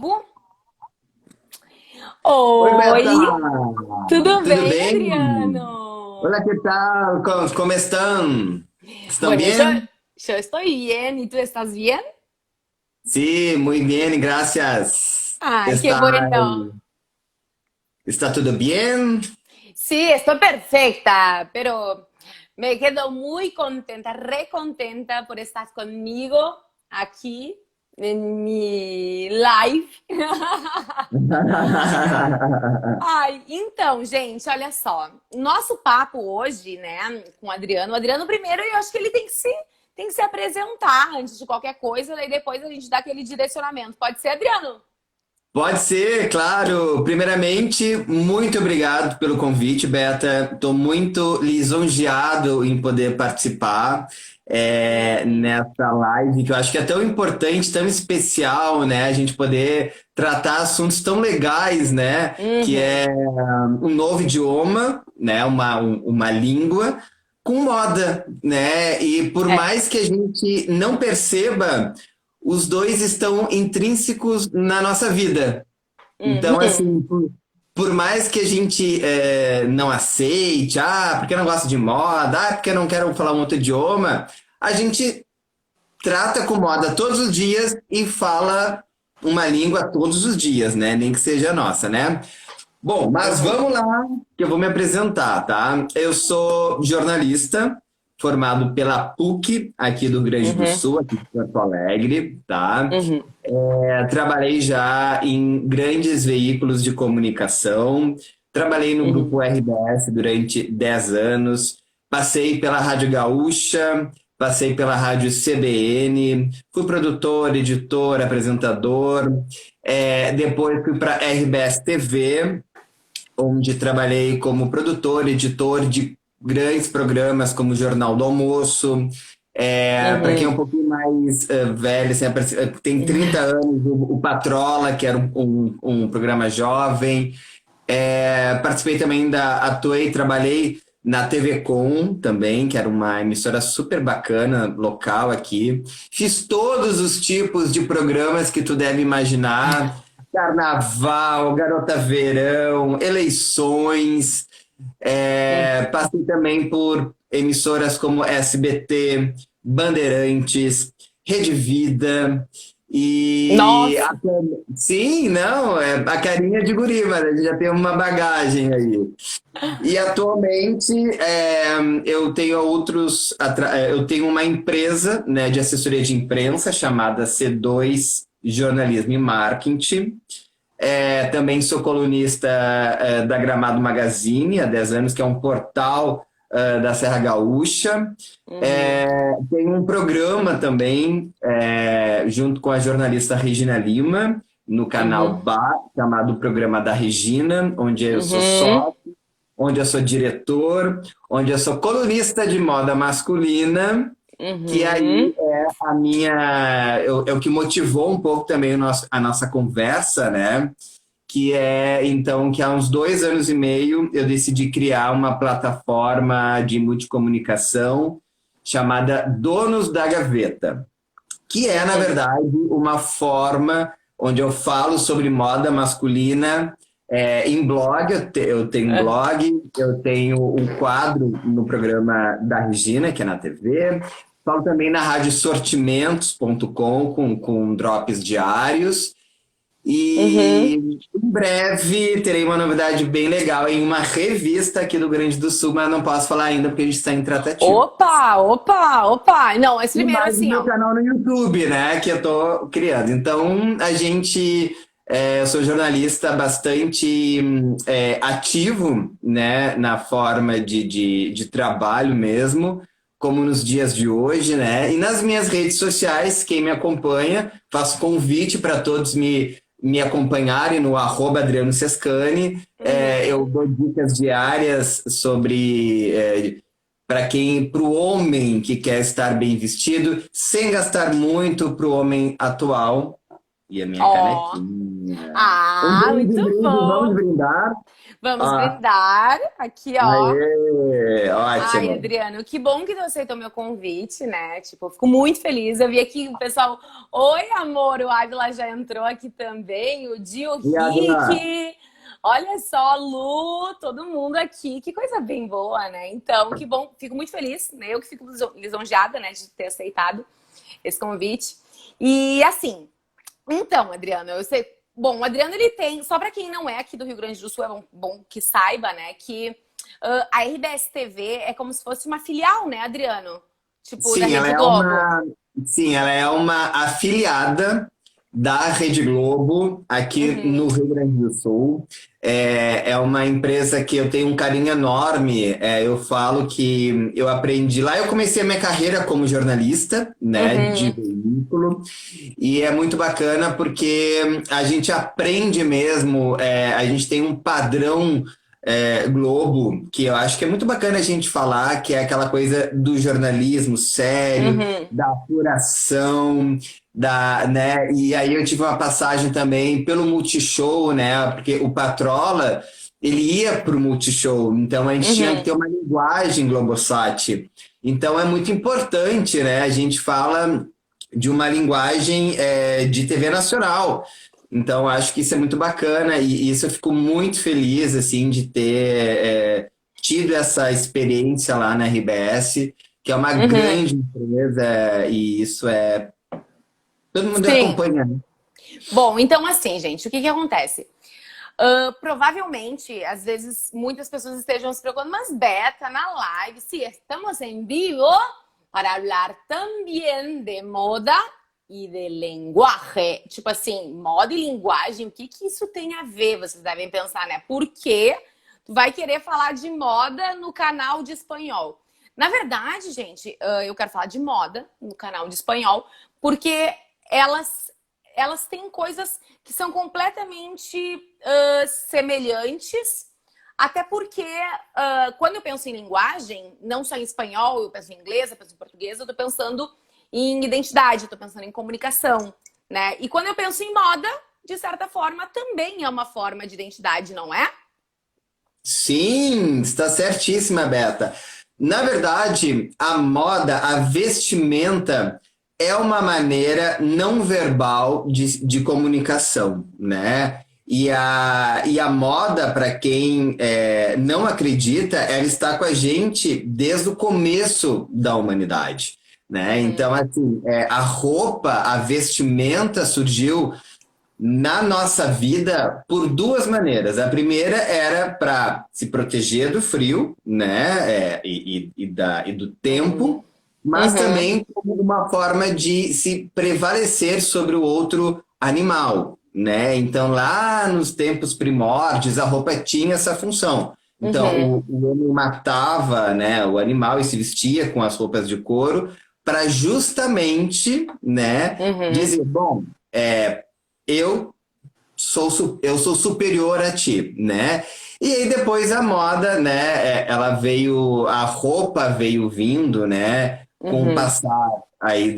Oi, Beta! Oi, tudo Tudo bem, bem? Adriano? Hola, ¿qué tal? ¿Cómo están? ¿Están Bueno, bien? yo estoy bien, ¿y tú estás bien? Sí, muy bien, gracias. Ay, qué bueno. ¿Está todo bien? Sí, estoy perfecta, pero me quedo muy contenta, re contenta por estar conmigo aqui em mi live. Ai, então, gente, olha só. Nosso papo hoje, né, com o Adriano primeiro, eu acho que ele tem que se apresentar antes de qualquer coisa, daí depois a gente dá aquele direcionamento. Pode ser, Adriano? Pode ser, claro. Primeiramente, muito obrigado pelo convite, Beta. Estou muito lisonjeado em poder participar nessa live, que eu acho que é tão importante, tão especial, né? A gente poder tratar assuntos tão legais, né? Que Uhum. é um novo idioma, né? Uma língua com moda, né? E por É. mais que a gente não perceba, os dois estão intrínsecos na nossa vida. Então, Uhum. assim, por mais que a gente não aceite, porque eu não gosto de moda, porque eu não quero falar um outro idioma, a gente trata com moda todos os dias e fala uma língua todos os dias, né? Nem que seja a nossa, né? Bom, mas Uhum. vamos lá, que eu vou me apresentar, tá? Eu sou jornalista, formado pela PUC, aqui do Rio Grande do Uhum. Sul, aqui de Porto Alegre, tá? Uhum. Trabalhei já em grandes veículos de comunicação, trabalhei no Uhum. Grupo RBS durante 10 anos, passei pela Rádio Gaúcha, passei pela Rádio CBN, fui produtor, editor, apresentador, depois fui para a RBS TV, onde trabalhei como produtor, editor de grandes programas como o Jornal do Almoço. Para quem é um Uhum. pouquinho mais velho, assim, tem 30 anos, o Patrola, que era um programa jovem. Participei também atuei, trabalhei na TV Com também, que era uma emissora super bacana, local aqui. Fiz todos os tipos de programas que tu deve imaginar. Carnaval, Garota Verão, eleições. Passei também por emissoras como SBT, Bandeirantes, Rede Vida e Nossa. sim, não, a carinha de guri, mas a gente já tem uma bagagem aí. E atualmente eu tenho eu tenho uma empresa, né, de assessoria de imprensa chamada C2 Jornalismo e Marketing. Também sou colunista da Gramado Magazine há 10 anos, que é um portal da Serra Gaúcha. Uhum. Tem um programa também, junto com a jornalista Regina Lima, no canal Uhum. BA, chamado Programa da Regina, onde eu sou Uhum. sócio, onde eu sou diretor, onde eu sou colunista de moda masculina, que aí Uhum. é é o que motivou um pouco também a nossa conversa, né? Que é então que há uns 2 anos e meio eu decidi criar uma plataforma de multicomunicação chamada Donos da Gaveta, que é, na Uhum. verdade, uma forma onde eu falo sobre moda masculina em blog. Eu tenho um É. blog, eu tenho um quadro no programa da Regina, que é na TV. Falo também na rádio sortimentos.com com drops diários. E Uhum. em breve terei uma novidade bem legal em uma revista aqui do Rio Grande do Sul, mas não posso falar ainda porque a gente está em tratativo. Opa, opa, opa. Não, mas E primeiro mais o assim, meu ó. canal no YouTube, né? Que eu tô criando. Então, eu sou jornalista bastante ativo, né? Na forma de trabalho mesmo, como nos dias de hoje, né? E nas minhas redes sociais, quem me acompanha, faço convite para todos me acompanharem no @Adriano Sescani. Eu Uhum. dou dicas diárias sobre para o homem que quer estar bem vestido, sem gastar muito para o homem atual. E a minha Ó. canequinha. Ah, Um muito brinde, vamos bom. brindar. Vamos Ó, brindar aqui, ó. aê, Ai, ótimo. Adriano, que bom que você aceitou meu convite, né? Tipo, eu fico muito feliz. Eu vi aqui o pessoal. Oi, amor, o Ávila já entrou aqui também. O Dio E a dona? Rick. Olha só, Lu, todo mundo aqui. Que coisa bem boa, né? Então, que bom. Fico muito feliz, né? Eu que fico lisonjeada, né, de ter aceitado esse convite. E assim, então, Adriano, eu sei. Bom, o Adriano ele tem, só para quem não é aqui do Rio Grande do Sul, é bom que saiba, né, que a RBS TV é como se fosse uma filial, né, Adriano? Tipo, da Sim, Rede Globo. sim, ela é uma afiliada da Rede Globo aqui no Uhum, Rio Grande do Sul. É uma empresa que eu tenho um carinho enorme. Eu falo que eu aprendi lá. Eu comecei a minha carreira como jornalista, né, de uhum, veículo, e é muito bacana porque a gente aprende mesmo. A gente tem um padrão Globo, que eu acho que é muito bacana a gente falar, que é aquela coisa do jornalismo sério, uhum, da apuração, né? E aí eu tive uma passagem também pelo Multishow, né? Porque o Patrola, ele ia para o Multishow, então a gente tinha que uhum. ter uma linguagem Globosat. Então é muito importante, né? A gente fala de uma linguagem de TV nacional. Então, acho que isso é muito bacana e isso eu fico muito feliz, assim, de ter tido essa experiência lá na RBS, que é uma Uhum. grande empresa e isso é... Todo mundo Sim. acompanha, né? Bom, então assim, gente, o que que acontece? Provavelmente, às vezes, muitas pessoas estejam se preocupando, mas Beta, na live, sí, estamos en vivo para hablar también de moda e de linguagem. Tipo assim, moda e linguagem, o que que isso tem a ver? Vocês devem pensar, né? Por que tu vai querer falar de moda no canal de espanhol? Na verdade, gente, eu quero falar de moda no canal de espanhol, porque elas têm coisas que são completamente semelhantes, até porque quando eu penso em linguagem, não só em espanhol, eu penso em inglês, eu penso em português, eu tô pensando em identidade, eu tô pensando em comunicação, né? E quando eu penso em moda, de certa forma, também é uma forma de identidade, não é? Sim, está certíssima, Beta. Na verdade, a moda, a vestimenta é uma maneira não verbal de comunicação, né? E a moda, para quem não acredita, ela está com a gente desde o começo da humanidade, né? Uhum, Então, assim, a roupa, a vestimenta surgiu na nossa vida por duas maneiras. A primeira era para se proteger do frio, né, e do tempo, uhum, mas uhum, também como uma forma de se prevalecer sobre o outro animal, né? Então, lá nos tempos primórdios, a roupa tinha essa função. Então, uhum, o homem matava, né, o animal e se vestia com as roupas de couro para justamente, né, uhum, dizer, bom, eu eu sou superior a ti, né? E aí depois a moda, né? Ela veio, a roupa veio vindo, né? Com o uhum, passar aí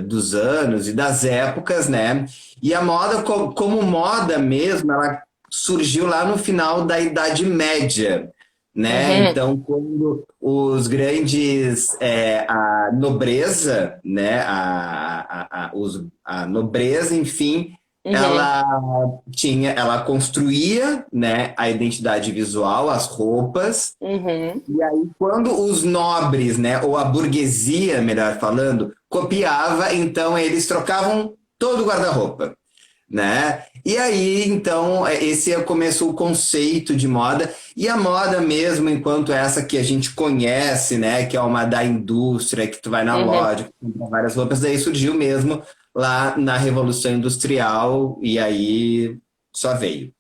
dos anos e das épocas, né? E a moda, como moda mesmo, ela surgiu lá no final da Idade Média, né? uhum, Então, quando os grandes, a nobreza, né? A nobreza, enfim, uhum, ela ela construía, né, a identidade visual, as roupas, uhum, e aí quando os nobres, né, ou a burguesia, melhor falando, copiava, então eles trocavam todo o guarda-roupa, né? E aí, então, esse começou o conceito de moda, e a moda mesmo, enquanto essa que a gente conhece, né, que é uma da indústria, que tu vai na uhum. loja, compra várias roupas, daí surgiu mesmo lá na Revolução Industrial, e aí só veio.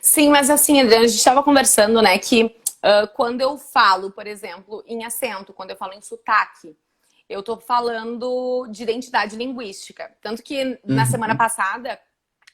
Sim, mas assim, Adriana, a gente estava conversando, né, que quando eu falo, por exemplo, em acento, quando eu falo em sotaque, eu estou falando de identidade linguística. Tanto que na semana Uhum. passada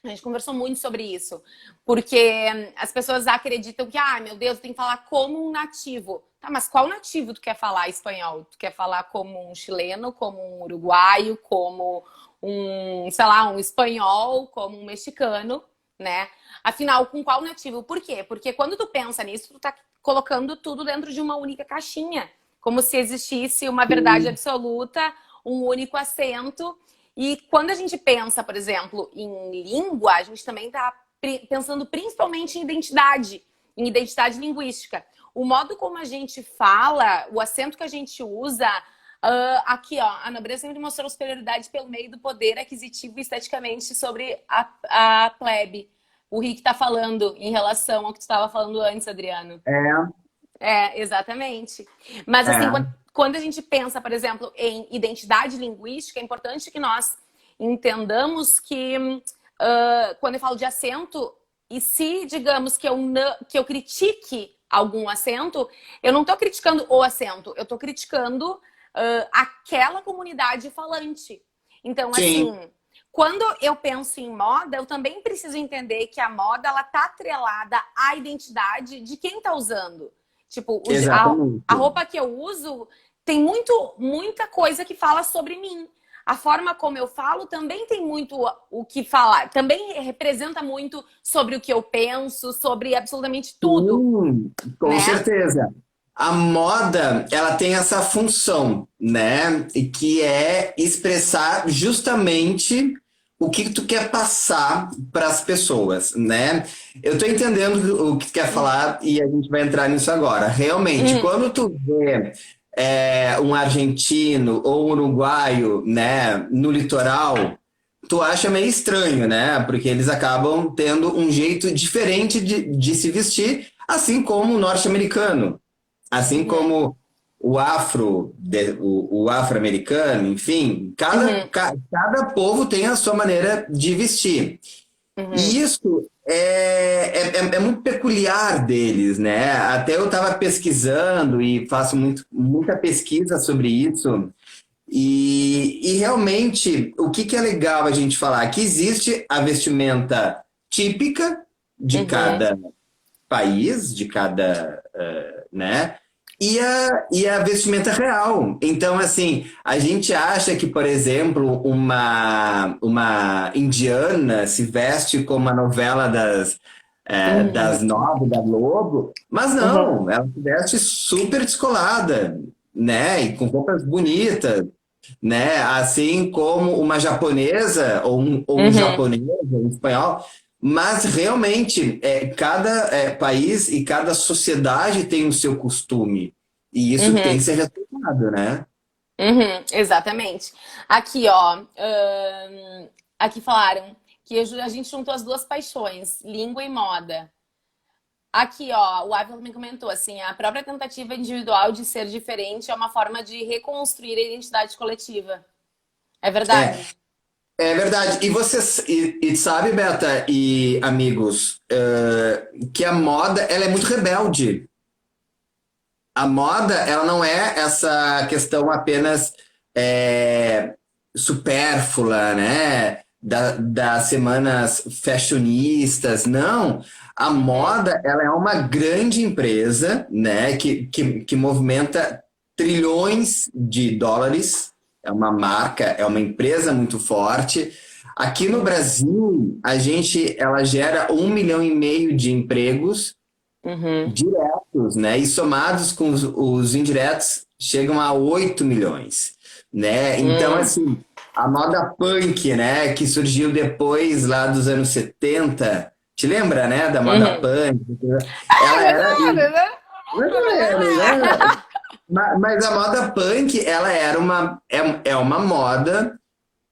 a gente conversou muito sobre isso, porque as pessoas acreditam que, ah, meu Deus, tem que falar como um nativo. Tá, mas qual nativo tu quer falar espanhol? Tu quer falar como um chileno, como um uruguaio, como um, sei lá, um espanhol, como um mexicano? né? Afinal, com qual nativo? Por quê? Porque quando tu pensa nisso, tu tá colocando tudo dentro de uma única caixinha, como se existisse uma verdade absoluta, um único acento. E quando a gente pensa, por exemplo, em língua, a gente também está pensando principalmente em identidade linguística. O modo como a gente fala, o acento que a gente usa, aqui, ó, a nobreza sempre mostrou superioridade pelo meio do poder aquisitivo e esteticamente sobre a plebe. O Rick tá falando em relação ao que tu estava falando antes, Adriano. Exatamente. Mas assim, quando a gente pensa, por exemplo, em identidade linguística, é importante que nós entendamos que quando eu falo de acento, e se, digamos, que eu critique algum acento, eu não estou criticando o acento, eu estou criticando aquela comunidade falante. Então, Sim. assim, quando eu penso em moda, eu também preciso entender que a moda, ela tá atrelada à identidade de quem tá usando. Tipo, a roupa que eu uso tem muita coisa que fala sobre mim. A forma como eu falo também tem muito o que falar. Também representa muito sobre o que eu penso, sobre absolutamente tudo. Com certeza. A moda, ela tem essa função, né? Que é expressar justamente o que tu quer passar para as pessoas, né? Eu tô entendendo o que tu quer falar e a gente vai entrar nisso agora. Realmente, quando tu vê um argentino ou um uruguaio, né, no litoral, tu acha meio estranho, né? Porque eles acabam tendo um jeito diferente de se vestir, assim como o norte-americano. Assim como o afro-americano, enfim, cada povo tem a sua maneira de vestir. E isso é muito peculiar deles, né? Até eu estava pesquisando e faço muita pesquisa sobre isso. E realmente, o que é legal a gente falar? Que existe a vestimenta típica de cada país, de cada, né? E a vestimenta real. Então, assim, a gente acha que, por exemplo, uma indiana se veste como a novela das 9 da Globo, mas não, ela se veste super descolada, né? E com roupas bonitas, né? Assim como uma japonesa ou um japonês, um espanhol. Mas realmente, cada país e cada sociedade tem o seu costume. E isso tem que ser respeitado, né? Exatamente. Aqui, ó. Aqui falaram que a gente juntou as duas paixões, língua e moda. Aqui, ó, o Ávila me comentou assim, a própria tentativa individual de ser diferente é uma forma de reconstruir a identidade coletiva. É verdade? É verdade. E você sabe, Beta e amigos, que a moda ela é muito rebelde. A moda ela não é essa questão apenas supérflua, né? Das semanas fashionistas. Não. A moda ela é uma grande empresa, né? Que movimenta trilhões de dólares. É uma marca, é uma empresa muito forte. Aqui no Brasil, ela gera 1,5 milhão de empregos diretos, né? E somados com os indiretos, chegam a 8 milhões, né? Então, assim, a moda punk, né? Que surgiu depois lá dos anos 70, te lembra, né? Da moda punk? Ela era... Mas a moda punk, ela era uma moda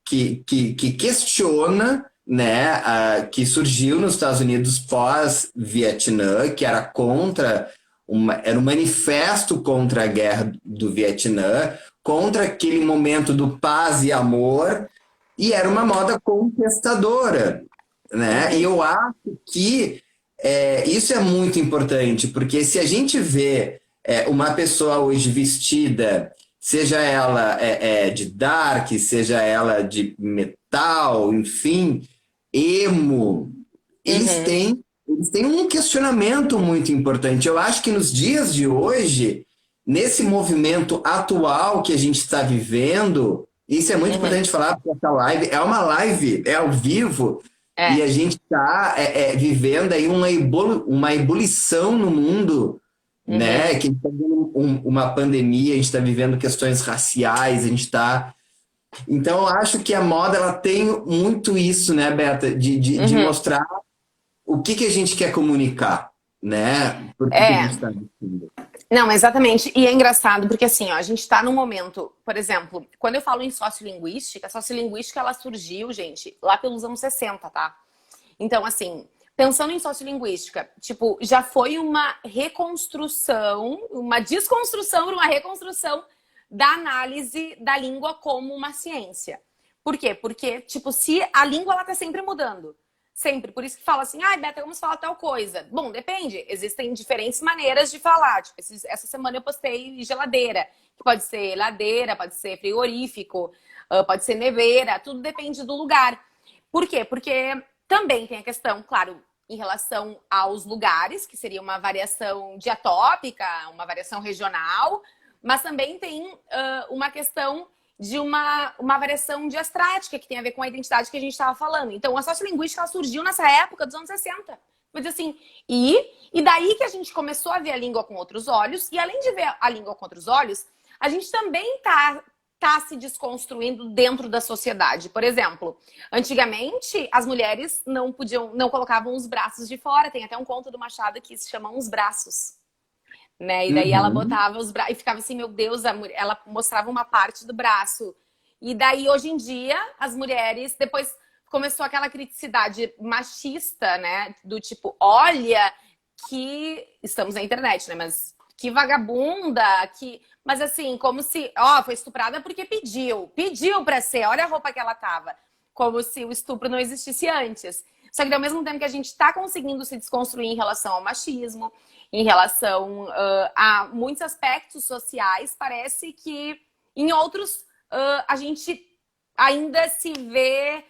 que questiona, né, que surgiu nos Estados Unidos pós-Vietnã, que era era um manifesto contra a guerra do Vietnã, contra aquele momento do paz e amor, e era uma moda contestadora, né? E eu acho que isso é muito importante, porque se a gente vê uma pessoa hoje vestida, seja ela de dark, seja ela de metal, enfim, emo, eles têm um questionamento muito importante. Eu acho que nos dias de hoje, nesse movimento atual que a gente está vivendo, isso é muito importante falar, porque essa live é uma live, é ao vivo, E a É. gente está vivendo aí uma ebulição no mundo, Uhum. né? Que a gente está vivendo uma pandemia, a gente está vivendo questões raciais, a gente está... Então, eu acho que a moda ela tem muito isso, né, Beta? De Uhum. mostrar o que a gente quer comunicar, né? Por que a gente É. está vestindo. Não, exatamente. E é engraçado porque assim, ó, a gente está num momento, por exemplo, quando eu falo em sociolinguística, a sociolinguística ela surgiu, gente, lá pelos anos 60, tá? Então, assim, pensando em sociolinguística, tipo, já foi uma reconstrução, uma desconstrução para uma reconstrução da análise da língua como uma ciência. Por quê? Porque, tipo, se a língua ela tá sempre mudando. Sempre. Por isso que fala assim, ai, Beta, vamos falar tal coisa. Bom, depende. Existem diferentes maneiras de falar. Tipo, essa semana eu postei geladeira, que pode ser ladeira, pode ser frigorífico, pode ser neveira, tudo depende do lugar. Por quê? Porque também tem a questão, claro, em relação aos lugares, que seria uma variação diatópica, uma variação regional, mas também tem uma questão de uma variação diastrática, que tem a ver com a identidade que a gente estava falando. Então, a sociolinguística surgiu nessa época dos anos 60. Vou dizer assim, e daí que a gente começou a ver a língua com outros olhos, e além de ver a língua com outros olhos, a gente também tá se desconstruindo dentro da sociedade. Por exemplo, antigamente as mulheres não colocavam os braços de fora. Tem até um conto do Machado que se chama Uns Braços, né? E daí ela Uhum. botava os braços e ficava assim, meu Deus, ela mostrava uma parte do braço. E daí hoje em dia as mulheres depois começou aquela criticidade machista, né? Do tipo, olha que estamos na internet, né? Mas que vagabunda, que mas assim, como se, ó, foi estuprada porque pediu pra ser, olha a roupa que ela tava, como se o estupro não existisse antes. Só que ao mesmo tempo que a gente está conseguindo se desconstruir em relação ao machismo, em relação a muitos aspectos sociais, parece que em outros a gente ainda se vê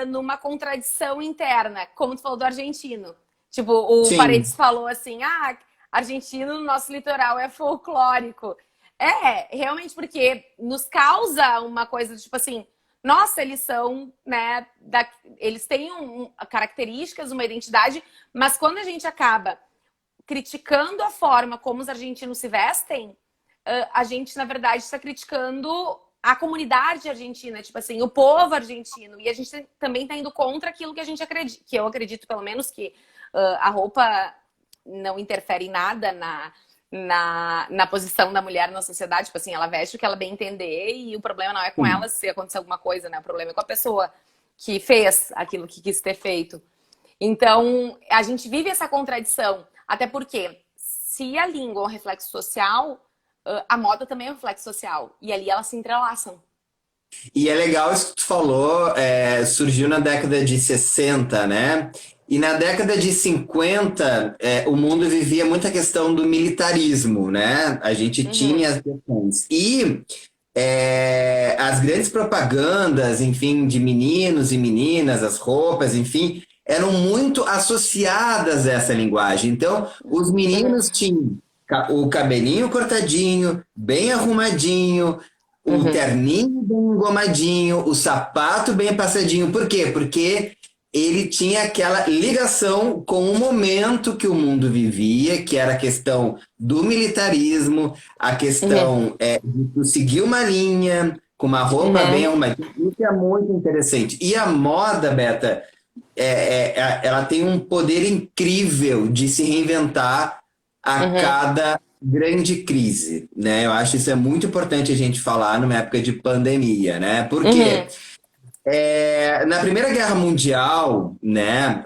numa contradição interna, como tu falou do argentino. Tipo, o Sim. Paredes falou assim, ah, argentino no nosso litoral é folclórico. É, realmente, porque nos causa uma coisa, tipo assim, nossa, eles são, né, eles têm características, uma identidade, mas quando a gente acaba criticando a forma como os argentinos se vestem, a gente, na verdade, está criticando a comunidade argentina, tipo assim, o povo argentino. E a gente também está indo contra aquilo que a gente acredita, que eu acredito, pelo menos, que a roupa não interfere em nada na posição da mulher na sociedade. Tipo assim, ela veste o que ela bem entender e o problema não é com ela Sim. se acontecer alguma coisa, né? O problema é com a pessoa que fez aquilo que quis ter feito. Então, a gente vive essa contradição, até porque se a língua é um reflexo social, a moda também é um reflexo social. E ali elas se entrelaçam. E é legal isso que tu falou, surgiu na década de 60, né? E na década de 50, o mundo vivia muita questão do militarismo, né? A gente Uhum, tinha as questões. E as grandes propagandas, enfim, de meninos e meninas, as roupas, enfim, eram muito associadas a essa linguagem. Então, os uhum, meninos tinham o cabelinho cortadinho, bem arrumadinho, o uhum, terninho bem engomadinho, o sapato bem passadinho. Por quê? Porque ele tinha aquela ligação com o momento que o mundo vivia, que era a questão do militarismo, a uhum, questão de tu seguir uma linha, com uma roupa bem uhum, arrumadinha. Isso é muito interessante. E a moda, Beta, ela tem um poder incrível de se reinventar a uhum, cada grande crise, né? Eu acho isso é muito importante a gente falar numa época de pandemia, né? Por quê? uhum, Na Primeira Guerra Mundial, né,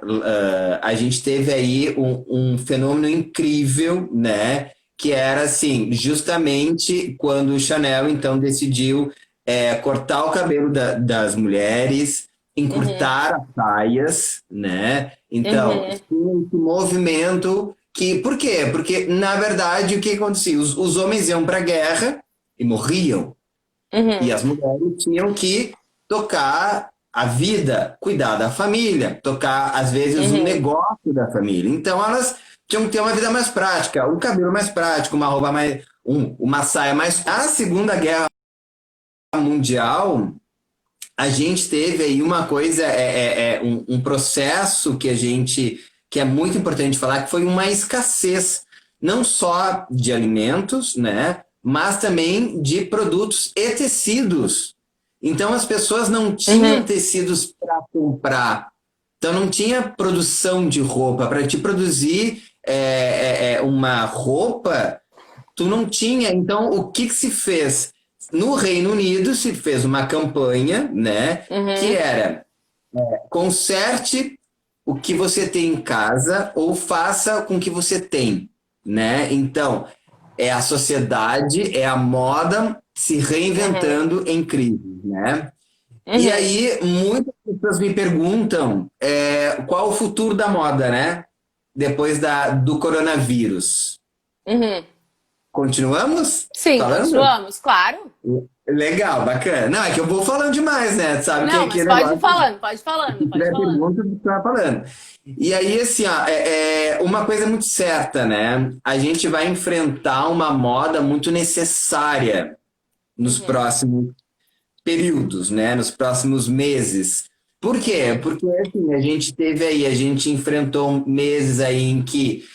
a gente teve aí um fenômeno incrível, né, que era assim, justamente quando o Chanel então decidiu cortar o cabelo das mulheres, uhum, encurtar as saias, né? Então, uhum, tinha esse movimento que, por quê? Porque na verdade o que acontecia? Os homens iam para a guerra e morriam. E uhum, as mulheres tinham que tocar a vida, cuidar da família, tocar, às vezes, o uhum. negócio da família. Então, elas tinham que ter uma vida mais prática, um cabelo mais prático, uma roupa mais. Uma saia mais. A Segunda Guerra Mundial, a gente teve aí uma coisa, um processo que é muito importante falar, que foi uma escassez, não só de alimentos, né, mas também de produtos e tecidos. Então as pessoas não tinham Uhum, tecidos para comprar, então não tinha produção de roupa. Para te produzir uma roupa, tu não tinha. Então o que que se fez? No Reino Unido se fez uma campanha, né, que uhum, era conserte o que você tem em casa ou faça com o que você tem, né? Então, é a sociedade, é a moda se uhum, reinventando em crise, né? E uhum, aí, muitas pessoas me perguntam qual o futuro da moda, né? Depois do coronavírus. uhum. Continuamos Sim, falando? continuamos, claro. Legal, bacana. Não, é que eu vou falando demais, né? Sabe que é Não, mas aquele pode ir negócio. falando, pode ir falando, Se pode ir tiver falando. pergunta, você vai falando. E aí, assim, ó, uma coisa muito certa, né? A gente vai enfrentar uma moda muito necessária nos Uhum, próximos períodos, né? Nos próximos meses. Por quê? uhum, Porque assim, a gente enfrentou meses aí em que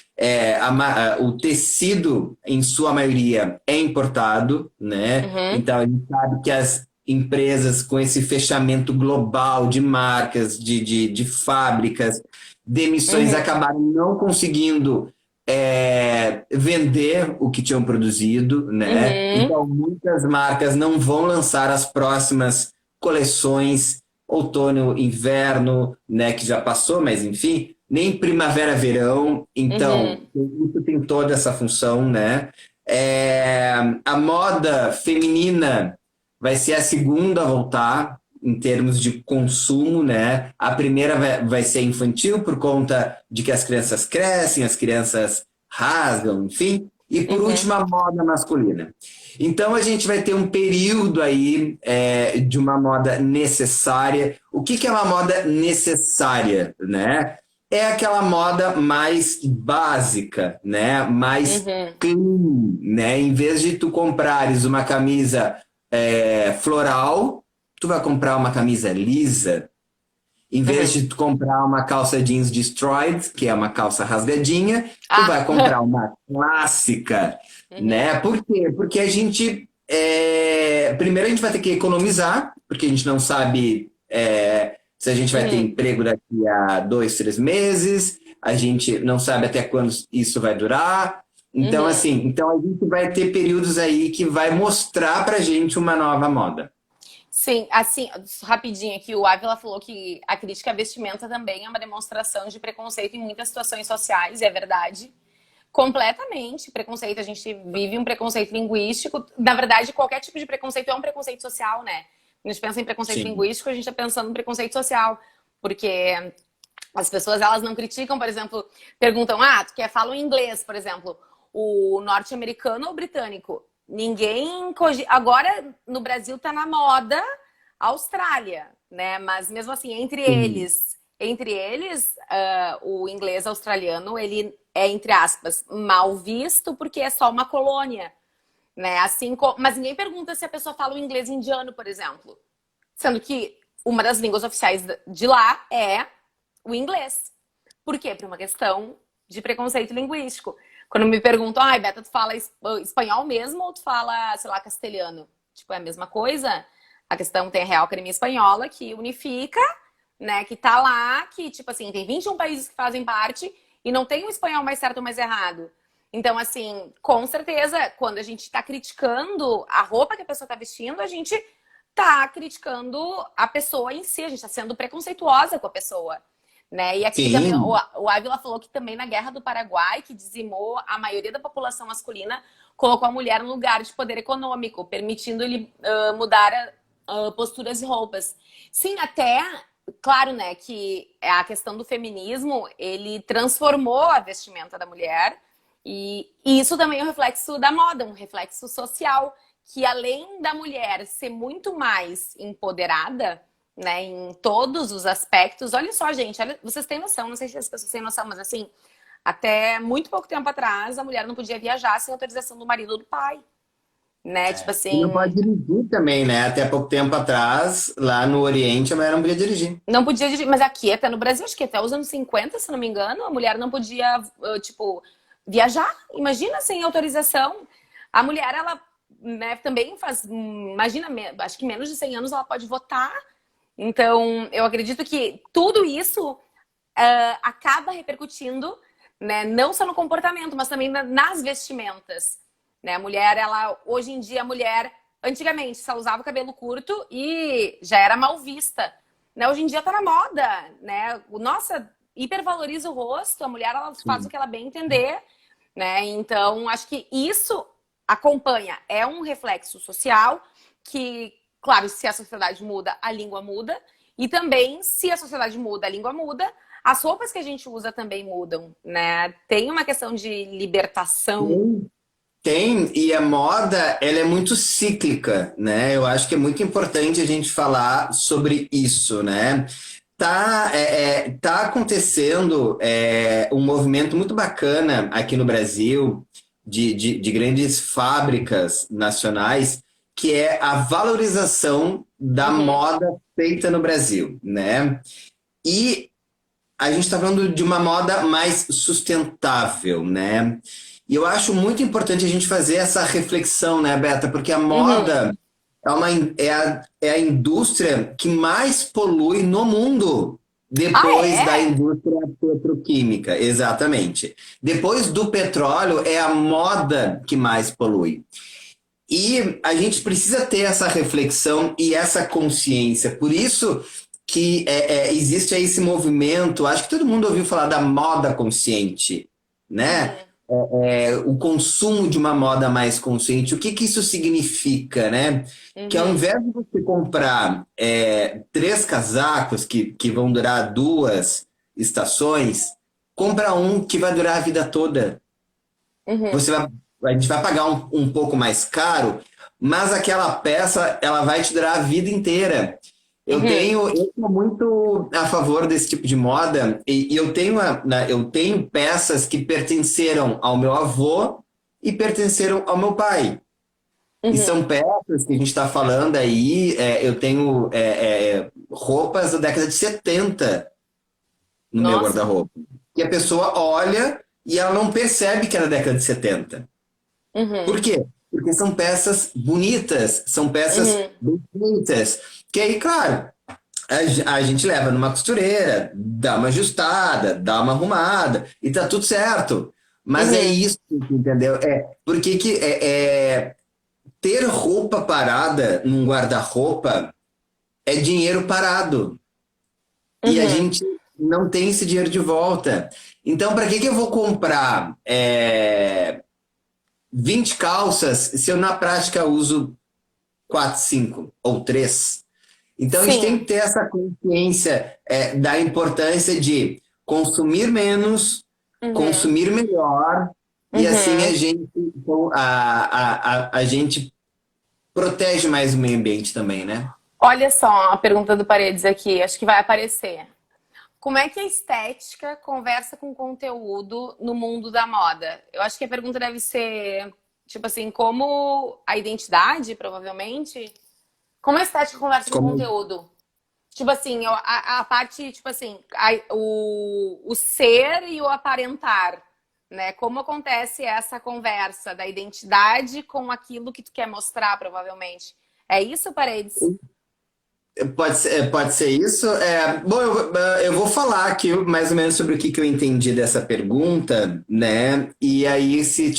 o tecido, em sua maioria, é importado, né? uhum, Então a gente sabe que as empresas com esse fechamento global de marcas, de fábricas, demissões, uhum, acabaram não conseguindo vender o que tinham produzido, né? uhum, Então, muitas marcas não vão lançar as próximas coleções, outono, inverno, né? Que já passou, mas enfim, nem primavera, verão. Então, uhum. isso tem toda essa função, né? A moda feminina vai ser a segunda a voltar em termos de consumo, né? A primeira vai ser infantil por conta de que as crianças crescem, as crianças rasgam, enfim. E por Uhum. último, a moda masculina. Então a gente vai ter um período aí de uma moda necessária. O que que é uma moda necessária, né? É aquela moda mais básica, né? Mais Uhum. clean, né? Em vez de tu comprares uma camisa floral, tu vai comprar uma camisa lisa. Em vez Uhum. de tu comprar uma calça jeans destroyed, que é uma calça rasgadinha, tu Ah. vai comprar uma clássica, Uhum. né? Por quê? Porque a gente primeiro a gente vai ter que economizar, porque a gente não sabe se a gente vai ter Uhum. emprego daqui a 2, 3 meses, a gente não sabe até quando isso vai durar. Então, Uhum. assim, então a gente vai ter períodos aí que vai mostrar pra gente uma nova moda. Sim, assim, rapidinho aqui, o Ávila falou que a crítica à vestimenta também é uma demonstração de preconceito em muitas situações sociais, e é verdade. Completamente preconceito, a gente vive um preconceito linguístico. Na verdade, qualquer tipo de preconceito é um preconceito social, né? Quando a gente pensa em preconceito Sim. linguístico, a gente está pensando em preconceito social, porque as pessoas elas não criticam, por exemplo, perguntam: "Ah, tu quer falar inglês, por exemplo, o norte-americano ou o britânico?" Ninguém agora no Brasil tá na moda a Austrália, né? Mas mesmo assim, Sim. entre eles, o inglês australiano, ele é, entre aspas, mal visto porque é só uma colônia, né? Assim, mas ninguém pergunta se a pessoa fala o inglês indiano, por exemplo. Sendo que uma das línguas oficiais de lá é o inglês. Por quê? Por uma questão de preconceito linguístico. Quando me perguntam, ai, Beta, tu fala espanhol mesmo ou tu fala, sei lá, castelhano? Tipo, é a mesma coisa. A questão tem a Real Academia Espanhola, que unifica, né, que tá lá, que, tipo assim, tem 21 países que fazem parte e não tem um espanhol mais certo ou mais errado. Então, assim, com certeza, quando a gente tá criticando a roupa que a pessoa tá vestindo, a gente tá criticando a pessoa em si, a gente tá sendo preconceituosa com a pessoa. Né? E aqui também Sim. o Ávila falou que também na Guerra do Paraguai, que dizimou a maioria da população masculina, colocou a mulher no lugar de poder econômico, permitindo-lhe mudar posturas e roupas. Sim, até, claro, né, que a questão do feminismo, ele transformou a vestimenta da mulher e isso também é um reflexo da moda, um reflexo social, que além da mulher ser muito mais empoderada, né, em todos os aspectos. Olha só, gente, olha, vocês têm noção, não sei se as pessoas têm noção, mas assim, até muito pouco tempo atrás, a mulher não podia viajar sem autorização do marido ou do pai. né? Tipo E não assim, pode dirigir também, né? Até pouco tempo atrás, lá no Oriente, a mulher não podia dirigir. não podia dirigir, mas aqui até no Brasil, acho que até os anos 50, se não me engano, a mulher não podia, tipo, viajar. Imagina sem autorização. A mulher, ela, né, também faz, imagina, acho que menos de 100 anos ela pode votar. Então, eu acredito que tudo isso acaba repercutindo, né, não só no comportamento, mas também nas vestimentas. Né? A mulher, ela, hoje em dia, a mulher, antigamente, só usava cabelo curto e já era mal vista. Né? Hoje em dia tá na moda, né? Nossa, hipervaloriza o rosto, a mulher ela faz o Sim. que ela bem entender, né? Então, acho que isso acompanha, é um reflexo social que, claro, se a sociedade muda, a língua muda, e também, se a sociedade muda, a língua muda, as roupas que a gente usa também mudam, né? Tem uma questão de libertação. Tem, e a moda, ela é muito cíclica, né? Eu acho que é muito importante a gente falar sobre isso, né? Tá acontecendo um movimento muito bacana aqui no Brasil, de grandes fábricas nacionais, que é a valorização da Uhum, moda feita no Brasil, né? E a gente está falando de uma moda mais sustentável, né? E eu acho muito importante a gente fazer essa reflexão, né, Beta? Porque a uhum. moda é a indústria que mais polui no mundo, Ah, depois da é? indústria petroquímica, exatamente. Depois do petróleo, é a moda que mais polui. E a gente precisa ter essa reflexão e essa consciência. Por isso que existe aí esse movimento, acho que todo mundo ouviu falar da moda consciente, né? Uhum, O consumo de uma moda mais consciente. O que que isso significa, né? Que ao uhum, invés de você comprar três casacos que vão durar 2 estações, compra um que vai durar a vida toda. uhum, Você vai, a gente vai pagar um pouco mais caro, mas aquela peça ela vai te durar a vida inteira. uhum. Eu sou muito a favor desse tipo de moda e eu tenho peças que pertenceram ao meu avô e pertenceram ao meu pai. E Uhum. são peças que a gente está falando aí. Eu tenho roupas da década de 70 no meu Nossa. guarda-roupa. Que a pessoa olha e ela não percebe que é da década de 70. Por Uhum, quê? Porque são peças bonitas, são peças uhum, bem feitas. Que aí, claro, a gente leva numa costureira, dá uma ajustada, dá uma arrumada e tá tudo certo. Mas é uhum, isso, entendeu? Porque ter roupa parada num guarda-roupa é dinheiro parado. E a uhum. gente não tem esse dinheiro de volta. Então, para que eu vou comprar 20 calças se eu na prática uso 4, 5 ou 3? Então a gente tem Sim. que ter essa consciência da importância de consumir menos, Uhum, consumir melhor, e assim uhum. a gente protege mais o meio ambiente também, né? Olha só a pergunta do Paredes aqui, acho que vai aparecer. Como é que a estética conversa com o conteúdo no mundo da moda? Eu acho que a pergunta deve ser, tipo assim, como a identidade, provavelmente? Como a estética conversa com o Como, conteúdo? Tipo assim, a parte, tipo assim, o ser e o aparentar, né? Como acontece essa conversa da identidade com aquilo que tu quer mostrar, provavelmente. É isso, Paredes? pode ser isso. Bom, eu vou falar aqui mais ou menos sobre o que eu entendi dessa pergunta, né? E aí, se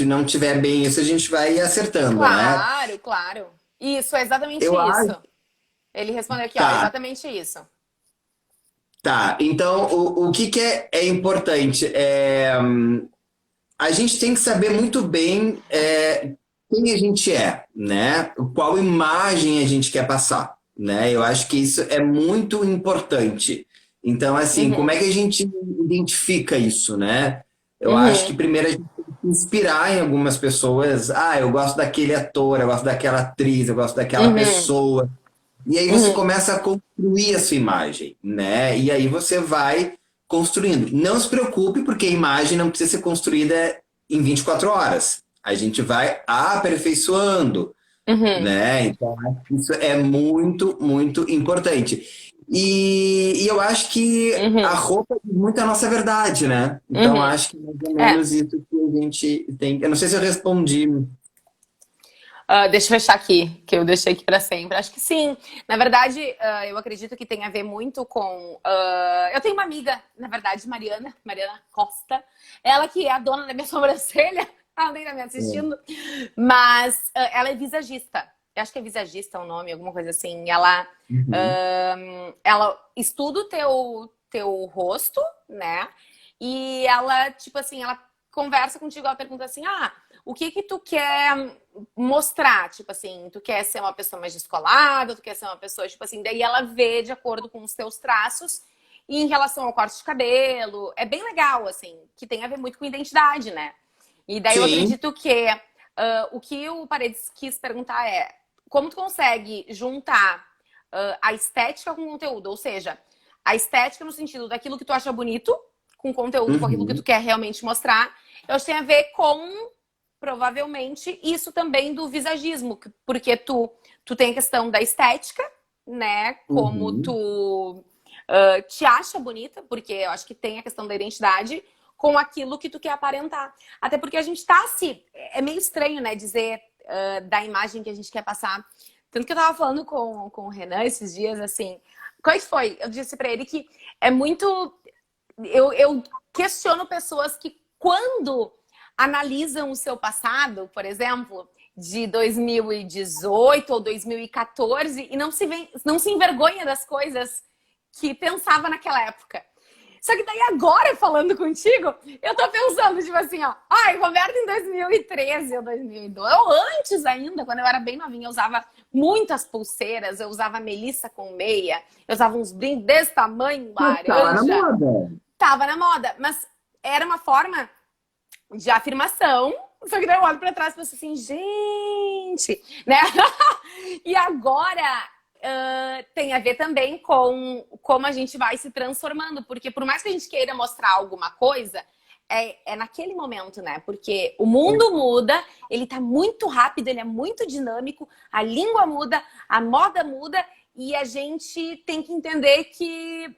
não tiver bem isso, a gente vai acertando, né? Claro, claro. Isso, é exatamente Eu isso. acho. Ele respondeu aqui, ó, Tá, exatamente isso. tá. Então, o que que é importante? A gente tem que saber muito bem quem a gente é, né? Qual imagem a gente quer passar, né? Eu acho que isso é muito importante. Então, assim, como Uhum, é que a gente identifica isso, né? Eu acho que uhum, primeiro a gente tem que se inspirar em algumas pessoas. Ah, eu gosto daquele ator, eu gosto daquela atriz, eu gosto daquela uhum, pessoa. E aí você uhum, começa a construir a sua imagem, né? E aí você vai construindo. Não se preocupe, porque a imagem não precisa ser construída em 24 horas. a gente vai aperfeiçoando, Uhum, né? Então, acho que isso é muito, muito importante. E eu acho que a uhum, roupa diz muito a nossa verdade, né? Então, uhum. acho que mais ou É. menos isso que a gente tem. Eu não sei se eu respondi. Deixa eu fechar aqui, que eu deixei aqui para sempre. Acho que sim. Na verdade, eu acredito que tem a ver muito com. Eu tenho uma amiga, na verdade, Mariana Costa. Ela que é a dona da minha sobrancelha. Ela nem tá me assistindo. Mas ela é visagista. Eu acho que é visagista o nome, alguma coisa assim. Uhum, Ela estuda o teu rosto, né? E ela, tipo assim, ela conversa contigo, ela pergunta assim: ah, o que que tu quer mostrar? Tipo assim, tu quer ser uma pessoa mais descolada, tu quer ser uma pessoa, tipo assim, daí ela vê de acordo com os teus traços e em relação ao corte de cabelo. É bem legal, assim, que tem a ver muito com identidade, né? E daí eu sim. acredito que o que o Paredes quis perguntar é como tu consegue juntar a estética com o conteúdo, ou seja, a estética no sentido daquilo que tu acha bonito, com o conteúdo, com aquilo que tu Uhum, quer realmente mostrar, eu acho que tem a ver com, provavelmente, isso também do visagismo, porque tu tem a questão da estética, né? Como uhum. tu te acha bonita, porque eu acho que tem a questão da identidade, com aquilo que tu quer aparentar. Até porque a gente tá se. É meio estranho, né? Dizer da imagem que a gente quer passar. Tanto que eu tava falando com o Renan esses dias, assim. Qual é que foi? Eu disse pra ele que é muito. Eu questiono pessoas que, quando analisam o seu passado, por exemplo, de 2018 ou 2014, e não se envergonha das coisas que pensava naquela época. Só que daí agora, falando contigo, eu tô pensando, tipo assim, ó, ai, Roberto em 2013 ou 2012, ou antes ainda, quando eu era bem novinha, eu usava muitas pulseiras, eu usava melissa com meia, eu usava uns brindes desse tamanho, Mas tava na laranja, moda. tava na moda, mas era uma forma de afirmação, só que daí eu olho pra trás e penso assim, gente, né? E agora tem a ver também com como a gente vai se transformando, porque por mais que a gente queira mostrar alguma coisa, é naquele momento, né? Porque o mundo muda, ele tá muito rápido, ele é muito dinâmico, a língua muda, a moda muda, e a gente tem que entender que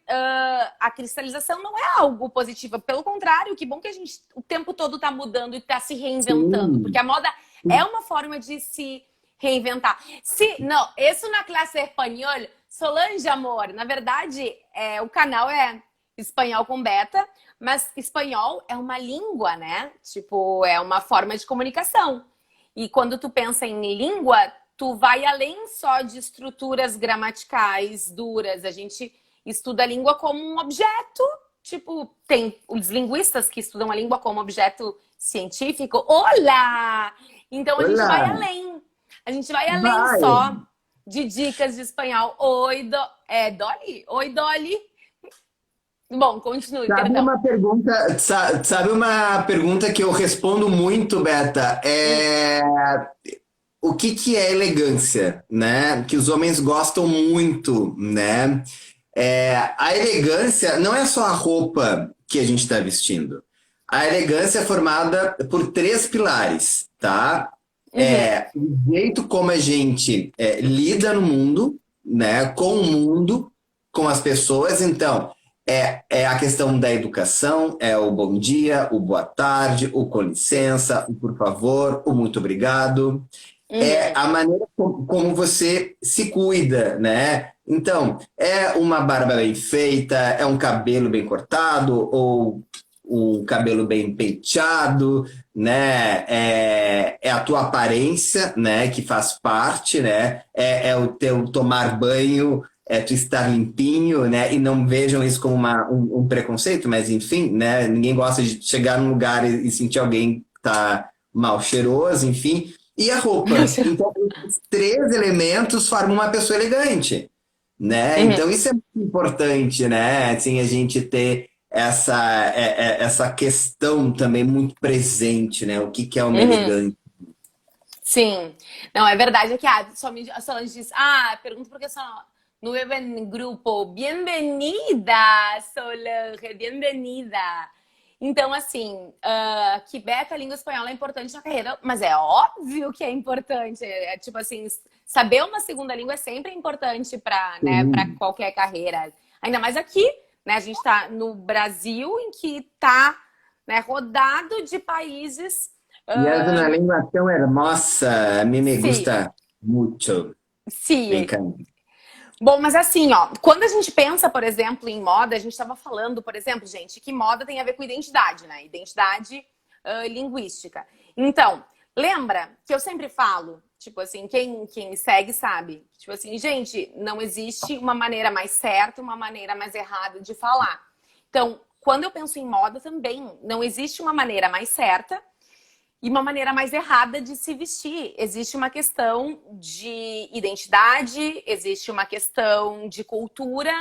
a cristalização não é algo positivo. Pelo contrário, que bom que a gente o tempo todo está mudando e está se reinventando. Porque Sim. a moda é uma forma de se reinventar. Se, não, isso na classe espanhol, Solange, amor, na verdade, o canal é espanhol com beta, mas espanhol é uma língua, né? Tipo, é uma forma de comunicação. E quando tu pensa em língua, tu vai além só de estruturas gramaticais duras. A gente estuda a língua como um objeto. Tipo, tem os linguistas que estudam a língua como objeto científico. Olá! Então a gente vai Olá, além. A gente vai além vai. só de dicas de espanhol. Oi, Dolly? Oi, Dolly. Bom, continue, Sabe perdão. uma pergunta, sabe uma pergunta que eu respondo muito, Beta? Hum, O que que é elegância, né? Que os homens gostam muito, né? A elegância não é só a roupa que a gente está vestindo. A elegância é formada por três pilares, tá? uhum, O jeito como a gente lida no mundo, né? Com o mundo, com as pessoas. Então, é a questão da educação, é o bom dia, o boa tarde, o com licença, o por favor, o muito obrigado. É uhum, a maneira como você se cuida, né? Então, é uma barba bem feita, é um cabelo bem cortado, ou o cabelo bem penteado, né? É a tua aparência, né? Que faz parte, né? É o teu tomar banho, é tu estar limpinho, né? E não vejam isso como um preconceito, mas enfim, né? Ninguém gosta de chegar num lugar e sentir alguém que tá mal cheiroso, enfim. E a roupa. Então, esses três elementos formam uma pessoa elegante, né? uhum, Então, isso é muito importante, né? Assim, a gente ter essa questão também muito presente, né? O que que é uma uhum. elegante? Sim. Não, é verdade. É que a Solange diz, pergunto porque só no grupo. Bienvenida, Solange, bienvenida. Então, assim, que beta língua espanhola é importante na carreira, mas é óbvio que é importante. Tipo assim, saber uma segunda língua é sempre importante para, né, para Sim. qualquer carreira. Ainda mais aqui, né? A gente está no Brasil, em que está, né, rodado de países. Y es una Uh, lengua tan hermosa, a mí me sim, gusta mucho, me sim. encanta. Bom, mas assim, ó, quando a gente pensa, por exemplo, em moda, a gente estava falando, por exemplo, gente, que moda tem a ver com identidade, né? Identidade linguística. Então, lembra que eu sempre falo, tipo assim, quem me segue sabe, tipo assim, gente, não existe uma maneira mais certa, uma maneira mais errada de falar. Então, quando eu penso em moda também, não existe uma maneira mais certa e uma maneira mais errada de se vestir. Existe uma questão de identidade, existe uma questão de cultura,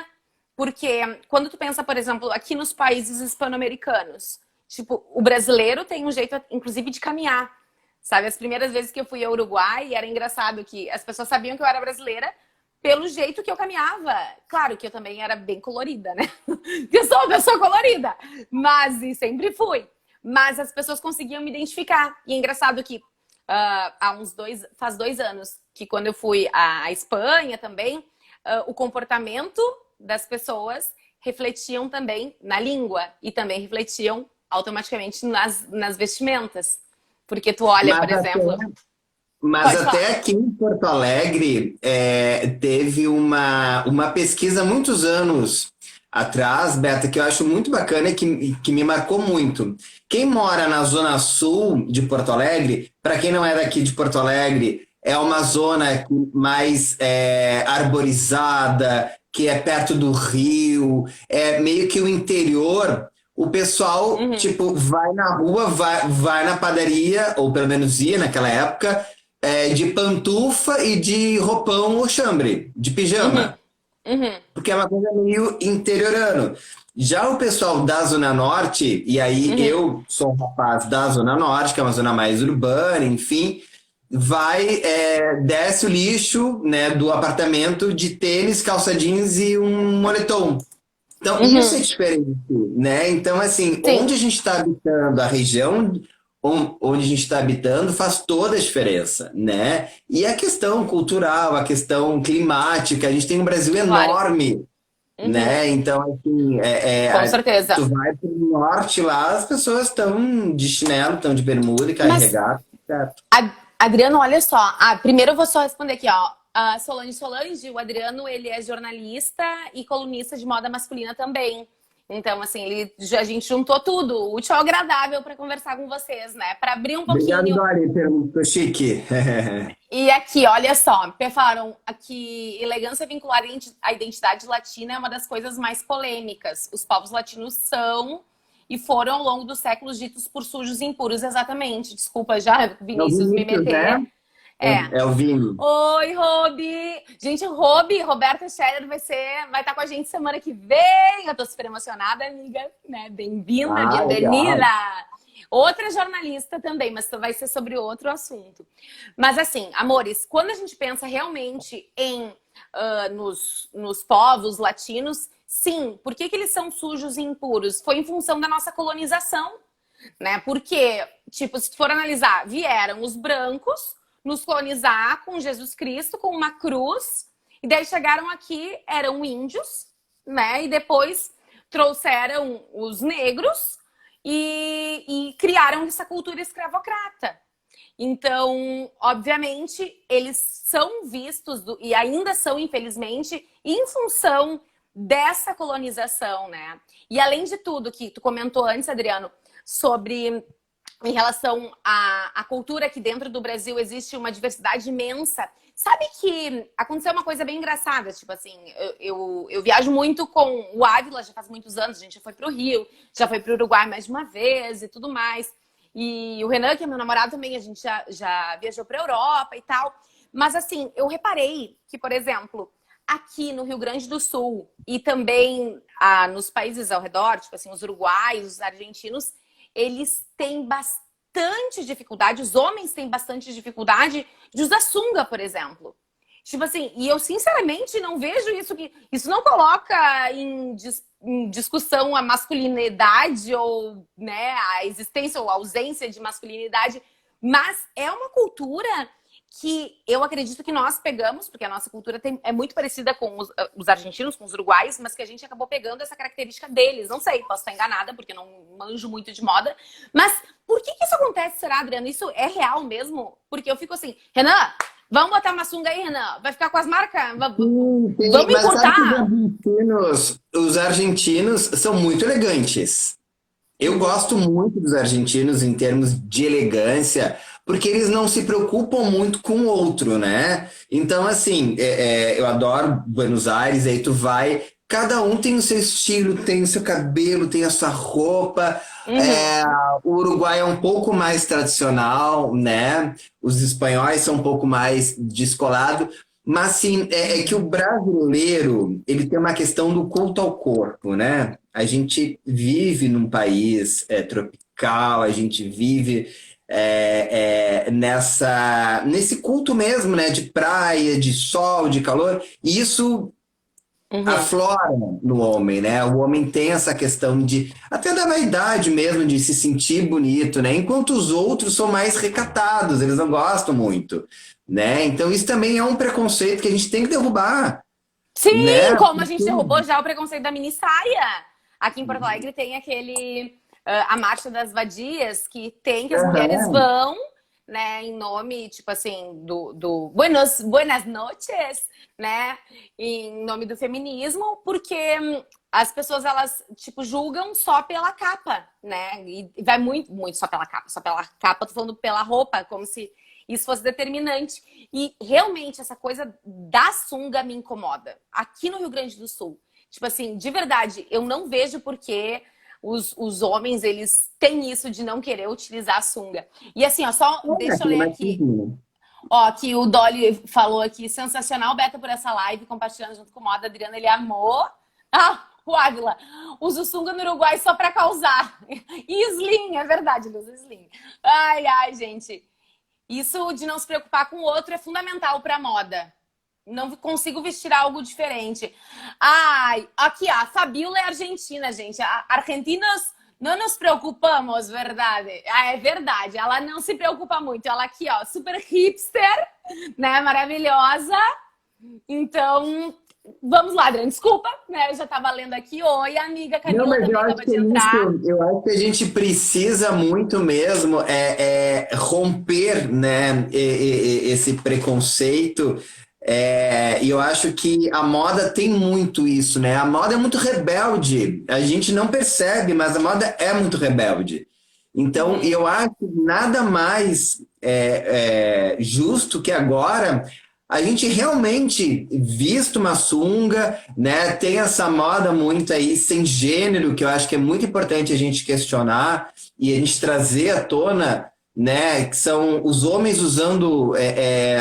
porque quando tu pensa, por exemplo, aqui nos países hispano-americanos, tipo, o brasileiro tem um jeito, inclusive, de caminhar. Sabe, as primeiras vezes que eu fui ao Uruguai, era engraçado que as pessoas sabiam que eu era brasileira pelo jeito que eu caminhava. Claro que eu também era bem colorida, né? Eu sou uma pessoa colorida, mas e sempre fui. Mas as pessoas conseguiam me identificar. E é engraçado que faz 2 anos, que quando eu fui à Espanha também, o comportamento das pessoas refletiam também na língua e também refletiam automaticamente nas vestimentas. Porque tu olha, por Mas até, exemplo. mas Pode até falar. aqui em Porto Alegre teve uma pesquisa há muitos anos atrás, Beta, que eu acho muito bacana e que me marcou muito. Quem mora na zona sul de Porto Alegre, para quem não é daqui de Porto Alegre, é uma zona mais arborizada, que é perto do rio, é meio que o interior. O pessoal, Uhum, tipo, vai na rua, vai na padaria, ou pelo menos ia naquela época, de pantufa e de roupão ou chambre, de uhum, pijama, uhum, porque é uma coisa meio interiorano. Já o pessoal da Zona Norte, e aí uhum, eu sou um rapaz da Zona Norte, que é uma zona mais urbana, enfim, desce o lixo, né, do apartamento de tênis, calça jeans e um moletom. Então, isso é uhum. diferente, né? Então, assim, Sim, onde a gente está habitando, a região onde a gente está habitando faz toda a diferença, né? E a questão cultural, a questão climática, a gente tem um Brasil claro. enorme, Uhum, né? Então, assim, com certeza. tu vai para o norte lá, as pessoas estão de chinelo, estão de bermuda e Mas, carregado, certo? Adriano, olha só. Primeiro eu vou só responder aqui, ó. A Solange, o Adriano, ele é jornalista e colunista de moda masculina também. Então, assim, a gente juntou tudo, o útil ao agradável para conversar com vocês, né? Para abrir um Obrigado, pouquinho. Dori, perguntou chique. E aqui, olha só, falaram que elegância vinculada à identidade latina é uma das coisas mais polêmicas. Os povos latinos são e foram ao longo dos séculos ditos por sujos e impuros, exatamente. Desculpa já, É o Vinícius, me Vinícius, né? meter. É. É o Vini. Oi, Robi! Gente, Roberta Scheller vai estar com a gente semana que vem. Eu tô super emocionada, amiga, né? Bem-vinda, Ah, bem-vinda! legal. Outra jornalista também, mas vai ser sobre outro assunto. Mas assim, amores, quando a gente pensa realmente nos povos latinos, sim, por que eles são sujos e impuros? Foi em função da nossa colonização, né? Porque, tipo, se for analisar, vieram os brancos nos colonizar com Jesus Cristo, com uma cruz, e daí chegaram aqui, eram índios, né? E depois trouxeram os negros e criaram essa cultura escravocrata. Então, obviamente, eles são vistos, e ainda são, infelizmente, em função dessa colonização, né? E além de tudo que tu comentou antes, Adriano, sobre em relação à cultura aqui dentro do Brasil, existe uma diversidade imensa. Sabe que aconteceu uma coisa bem engraçada, tipo assim, eu viajo muito com o Ávila, já faz muitos anos, a gente já foi pro Rio, já foi pro Uruguai mais de uma vez e tudo mais. E o Renan, que é meu namorado também, a gente já viajou pra Europa e tal. Mas assim, eu reparei que, por exemplo, aqui no Rio Grande do Sul e também nos países ao redor, tipo assim, os uruguaios, os argentinos, eles têm bastante dificuldade, os homens têm bastante dificuldade de usar sunga, por exemplo. Tipo assim, e eu sinceramente não vejo isso que... Isso não coloca em discussão a masculinidade ou, né, a existência ou a ausência de masculinidade, mas é uma cultura que eu acredito que nós pegamos, porque a nossa cultura é muito parecida com os argentinos, com os uruguaios, mas que a gente acabou pegando essa característica deles. Não sei, posso estar enganada, porque não manjo muito de moda. Mas por que isso acontece, será, Adriano? Isso é real mesmo? Porque eu fico assim, Renan, vamos botar uma sunga aí, Renan? Vai ficar com as marcas? Vamos Mas sabe que encurtar? os argentinos são muito elegantes. Eu gosto muito dos argentinos em termos de elegância, porque eles não se preocupam muito com o outro, né? Então, assim, eu adoro Buenos Aires, aí tu vai, cada um tem o seu estilo, tem o seu cabelo, tem a sua roupa. Uhum. O Uruguai é um pouco mais tradicional, né? Os espanhóis são um pouco mais descolado, mas sim, é que o brasileiro, ele tem uma questão do culto ao corpo, né? A gente vive num país tropical, a gente vive nesse culto mesmo, né? De praia, de sol, de calor, e isso Uhum. aflora no homem, né? O homem tem essa questão de, até da vaidade mesmo, de se sentir bonito, né? Enquanto os outros são mais recatados, eles não gostam muito, né? Então isso também é um preconceito que a gente tem que derrubar, Sim, né? como a gente derrubou já o preconceito da mini saia. Aqui em Porto Alegre tem a Marcha das Vadias, que tem que as mulheres Aham. vão, né, em nome, tipo assim, do Buenas noches, né, em nome do feminismo, porque as pessoas, elas, tipo, julgam só pela capa, né, e vai muito só pela capa, tô falando pela roupa, como se isso fosse determinante. E realmente essa coisa da sunga me incomoda. Aqui no Rio Grande do Sul. Tipo assim, de verdade, eu não vejo porque os homens, eles têm isso de não querer utilizar a sunga. E assim, ó, só É deixa eu aquele ler aqui. machismo. Ó, que o Dolly falou aqui, sensacional, Beta, por essa live, compartilhando junto com o Moda. Adriana, ele amou. Ah, o Ávila, usa o sunga no Uruguai só pra causar. E slim, é verdade, ele usa slim. Ai, ai, gente. Isso de não se preocupar com o outro é fundamental para a moda. Não consigo vestir algo diferente. Ai, aqui, ó, a Fabiola é argentina, gente. Argentinos não nos preocupamos, verdade? Ah, é verdade. Ela não se preocupa muito. Ela aqui, ó, super hipster, né? Maravilhosa. Então, vamos lá, Adriana. Desculpa, né? Eu já tava lendo aqui. Oi, amiga Não, Camila mas eu também acho acaba que de é entrar. isso. Eu acho que a gente precisa muito mesmo romper, né, esse preconceito. E eu acho que a moda tem muito isso, né? A moda é muito rebelde. A gente não percebe, mas a moda é muito rebelde. Então, Uhum. eu acho nada mais justo que agora a gente realmente vista uma sunga, né? Tem essa moda muito aí sem gênero, que eu acho que é muito importante a gente questionar e a gente trazer à tona, né? Que são os homens usando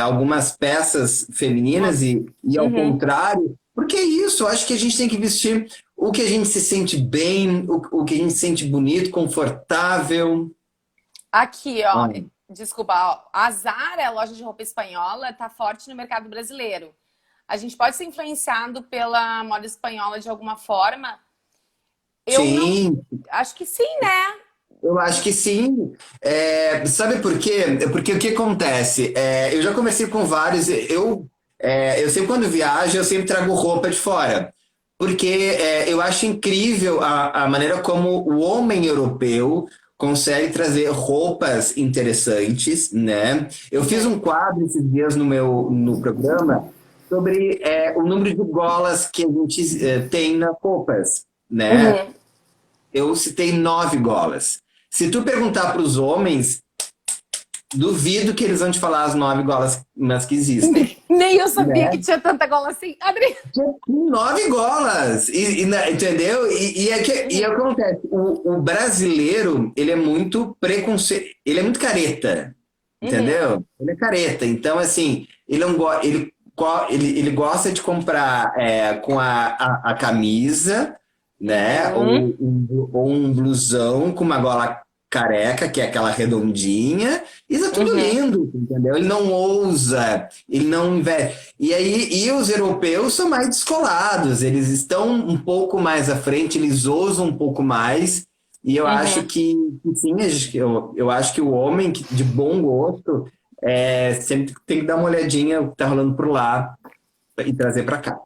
algumas peças femininas e ao Uhum. contrário. Porque é isso, eu acho que a gente tem que vestir o que a gente se sente bem, o que a gente se sente bonito, confortável. Aqui, ó. Desculpa, ó. A Zara, a loja de roupa espanhola, tá forte no mercado brasileiro. A gente pode ser influenciado pela moda espanhola de alguma forma? Eu não. Sim, Acho que sim, né? eu acho que sim. Sabe por quê? Porque o que acontece? Eu já conversei com vários. Eu sempre, quando viajo, eu sempre trago roupa de fora. Porque eu acho incrível a maneira como o homem europeu consegue trazer roupas interessantes, né? Eu fiz Uhum. um quadro esses dias no programa sobre o número de golas que a gente tem nas roupas, né? Uhum. Eu citei 9 golas. Se tu perguntar para os homens, duvido que eles vão te falar as 9 golas mas que existem, Nem eu sabia que né? tinha tanta gola assim. Adri. 9 golas, entendeu? E é o que acontece. O brasileiro, ele é muito preconceito, ele é muito careta, Uhum. entendeu? Ele é careta. Então, assim, ele não go- ele gosta de comprar com a camisa, né? Uhum. Ou um blusão com uma gola careca, que é aquela redondinha, e tá tudo Uhum. lindo, entendeu? Ele não ousa, ele não investe. E aí, e os europeus são mais descolados, eles estão um pouco mais à frente, eles ousam um pouco mais, e eu acho Uhum. que sim, eu acho que o homem de bom gosto sempre tem que dar uma olhadinha o que tá rolando por lá e trazer para cá.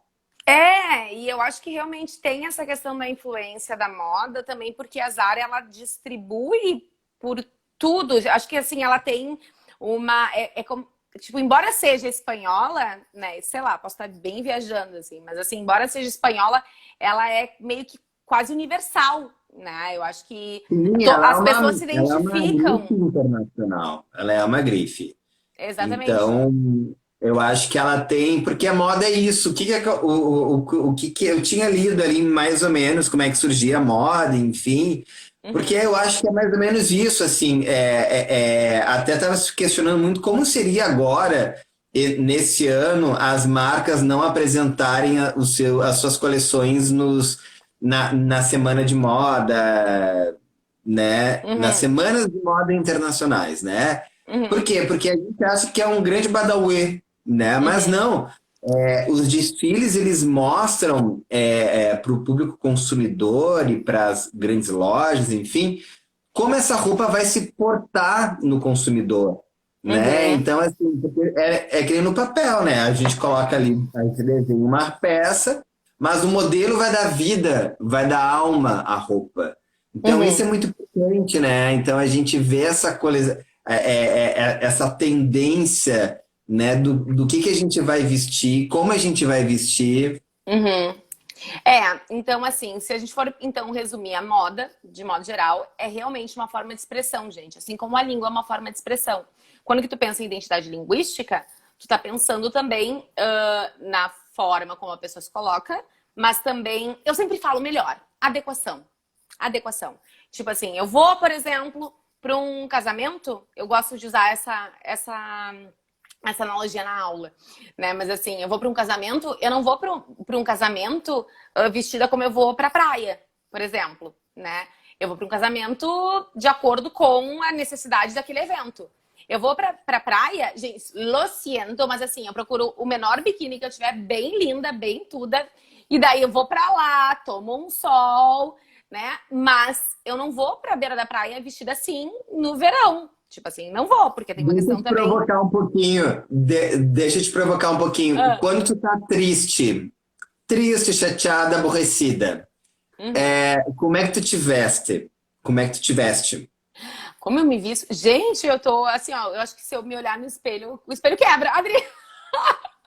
E eu acho que realmente tem essa questão da influência da moda também, porque a Zara, ela distribui por tudo. Acho que, assim, ela tem uma... É como, tipo, embora seja espanhola, né? Sei lá, posso estar bem viajando, assim. Mas, assim, embora seja espanhola, ela é meio que quase universal, né? Eu acho que Sim, as pessoas se ela é uma grife identificam. internacional, ela é uma grife. Exatamente. Então, eu acho que ela tem, porque a moda é isso. O que que é, o que que eu tinha lido ali mais ou menos, como é que surgia a moda, enfim. Porque Uhum. eu acho que é mais ou menos isso, assim. Até estava se questionando muito como seria agora, nesse ano, as marcas não apresentarem as suas coleções na semana de moda, né? Nas Uhum. semanas de moda internacionais, né? Por Uhum. quê? Porque a gente acha que é um grande badauê, né? Mas Uhum. não. Os desfiles eles mostram para o público consumidor e para as grandes lojas, enfim, como essa roupa vai se portar no consumidor, né? Uhum. Então, assim, porque é que nem no papel, né? A gente coloca ali, a gente desenha uma peça, mas o modelo vai dar vida, vai dar alma à roupa. Então, isso Uhum. é muito importante, né? Então, a gente vê essa coisa, essa tendência, né, do que a gente vai vestir, como a gente vai vestir. Uhum. Então assim, se a gente for então resumir a moda, de modo geral, é realmente uma forma de expressão, gente. Assim como a língua é uma forma de expressão. Quando que tu pensa em identidade linguística, tu tá pensando também na forma como a pessoa se coloca, mas também, eu sempre falo melhor, adequação. Adequação. Tipo assim, eu vou, por exemplo, para um casamento, eu gosto de usar essa analogia na aula, né? Mas assim, eu vou para um casamento, eu não vou para um casamento vestida como eu vou para praia, por exemplo, né? Eu vou para um casamento de acordo com a necessidade daquele evento. Eu vou pra praia, gente, lo siento, mas assim, eu procuro o menor biquíni que eu tiver, bem linda, bem tuda, e daí eu vou pra lá, tomo um sol, né? Mas eu não vou pra beira da praia vestida assim no verão. Tipo assim, não vou, porque tem uma Deixa eu questão te também. provocar um pouquinho. Deixa eu te provocar um pouquinho. Ah, Quando tu tá triste, chateada, aborrecida, uhum. como é que tu te veste? Como é que tu te veste? Como eu me visto? Gente, eu tô assim, ó. Eu acho que se eu me olhar no espelho, o espelho quebra. Adri.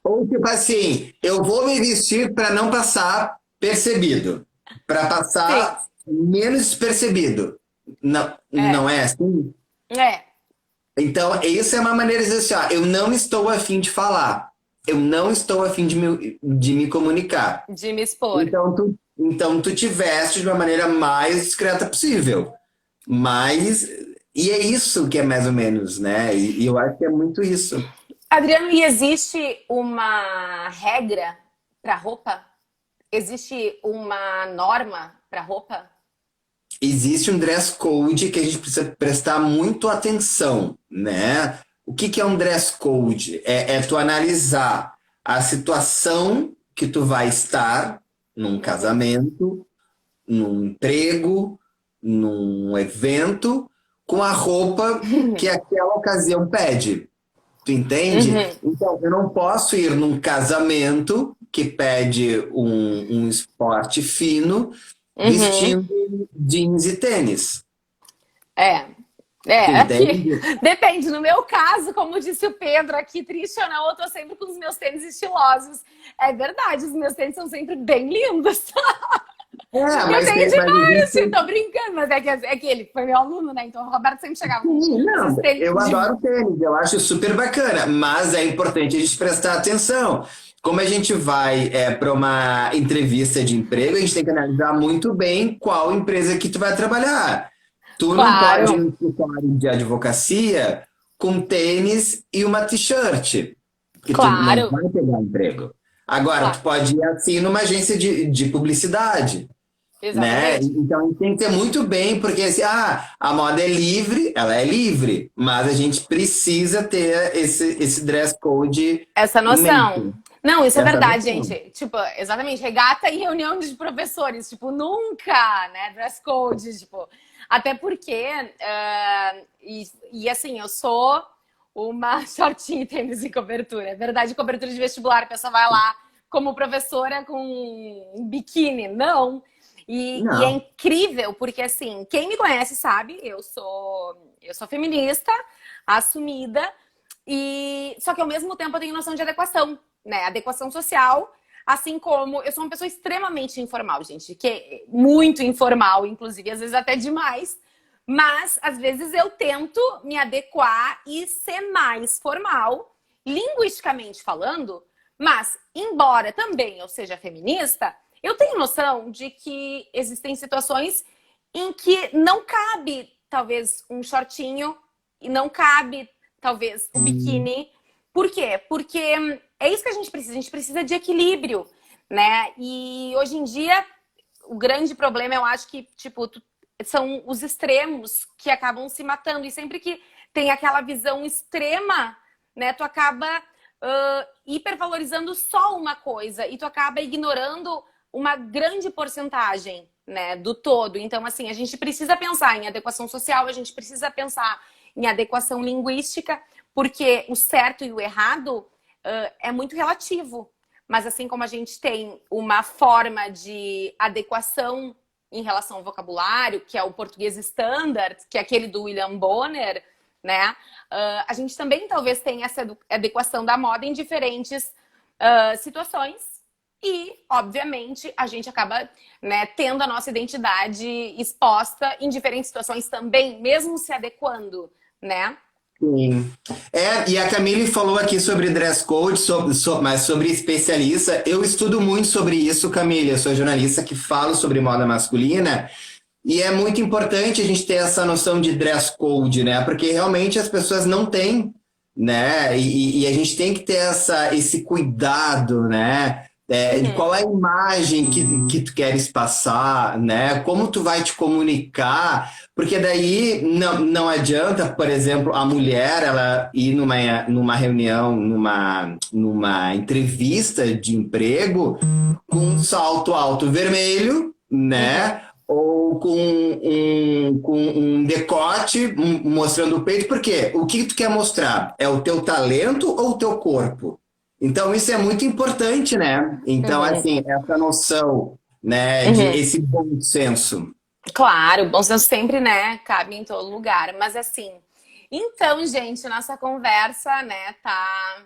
Ou tipo assim, eu vou me vestir para não passar percebido, para Sim. passar menos despercebido. Não, não É. é assim? É. Então, isso é uma maneira de dizer assim, ó, eu não estou afim de falar. Eu não estou afim de me comunicar. De me expor. Então tu te veste de uma maneira mais discreta possível. Mas, e é isso que é mais ou menos, né? E eu acho que é muito isso. Adriano, e existe uma regra para roupa? Existe uma norma para roupa? Existe um dress code que a gente precisa prestar muito atenção, né? O que que é um dress code? É tu analisar a situação que tu vai estar num Uhum. casamento, num emprego, num evento, com a roupa que aquela ocasião pede. Tu entende? Uhum. Então, eu não posso ir num casamento que pede um esporte fino Uhum. vestindo jeans e tênis. É. Tu Aqui. entende? Depende. No meu caso, como disse o Pedro aqui, triste ou não, eu tô sempre com os meus tênis estilosos. É verdade, os meus tênis são sempre bem lindos. Eu tenho de Mas a gente vários, sim, tem. tô brincando, mas é que ele foi meu aluno, né? Então o Roberto sempre chegava com Sim, esses não, tênis eu de. adoro tênis, eu acho super bacana, mas é importante a gente prestar atenção. Como a gente vai para uma entrevista de emprego, a gente tem que analisar muito bem qual empresa que tu vai trabalhar. Tu não pode ir Claro, no escritório de advocacia com tênis e uma t-shirt, que tu não claro, vai pegar emprego. Agora, tu claro. pode ir assim numa agência de publicidade. né? Exatamente. Então a gente tem que ter muito bem, porque assim, a moda é livre, ela é livre, mas a gente precisa ter esse dress code Essa em noção. mente, Não, isso é essa verdade, noção. gente. Tipo, exatamente, regata e reunião de professores. Tipo, nunca, né? Dress code, tipo. Até porque, assim, eu sou uma shortinho e tênis e cobertura. É verdade, cobertura de vestibular, a pessoa vai lá como professora com um biquíni. Não. E é Não. incrível, porque assim, quem me conhece sabe, eu sou feminista, assumida, e só que ao mesmo tempo eu tenho noção de adequação, né? Adequação social, assim como eu sou uma pessoa extremamente informal, gente, que é muito informal, inclusive, às vezes até demais. Mas às vezes eu tento me adequar e ser mais formal, linguisticamente falando, mas embora também eu seja feminista, eu tenho noção de que existem situações em que não cabe, talvez, um shortinho e não cabe, talvez, o Hum, biquíni. Por quê? Porque é isso que a gente precisa de equilíbrio, né? E hoje em dia, o grande problema, eu acho que, tipo, são os extremos que acabam se matando. E sempre que tem aquela visão extrema, né, tu acaba hipervalorizando só uma coisa e tu acaba ignorando uma grande porcentagem, né, do todo. Então, assim, a gente precisa pensar em adequação social, a gente precisa pensar em adequação linguística, porque o certo e o errado é muito relativo. Mas assim como a gente tem uma forma de adequação em relação ao vocabulário, que é o português standard, que é aquele do William Bonner, né? A gente também talvez tenha essa adequação da moda em diferentes situações. E, obviamente, a gente acaba, né, tendo a nossa identidade exposta em diferentes situações também, mesmo se adequando, né? sim. E a Camille falou aqui sobre dress code, mas sobre especialista. Eu estudo muito sobre isso, Camille. Eu sou jornalista que falo sobre moda masculina. E é muito importante a gente ter essa noção de dress code, né? Porque realmente as pessoas não têm, né? E a gente tem que ter esse cuidado, né? De Uhum. qual é a imagem que tu queres passar, né? Como tu vai te comunicar, porque daí não adianta, por exemplo, a mulher ela ir numa reunião, numa entrevista de emprego com um salto alto vermelho, Uhum. né? Ou com um decote mostrando o peito, porque o que tu quer mostrar? É o teu talento ou o teu corpo? Então, isso é muito importante, né? Então, Uhum. assim, essa noção, né, de Uhum. esse bom senso. Claro, o bom senso sempre, né, cabe em todo lugar. Mas assim, então, gente, nossa conversa, né, tá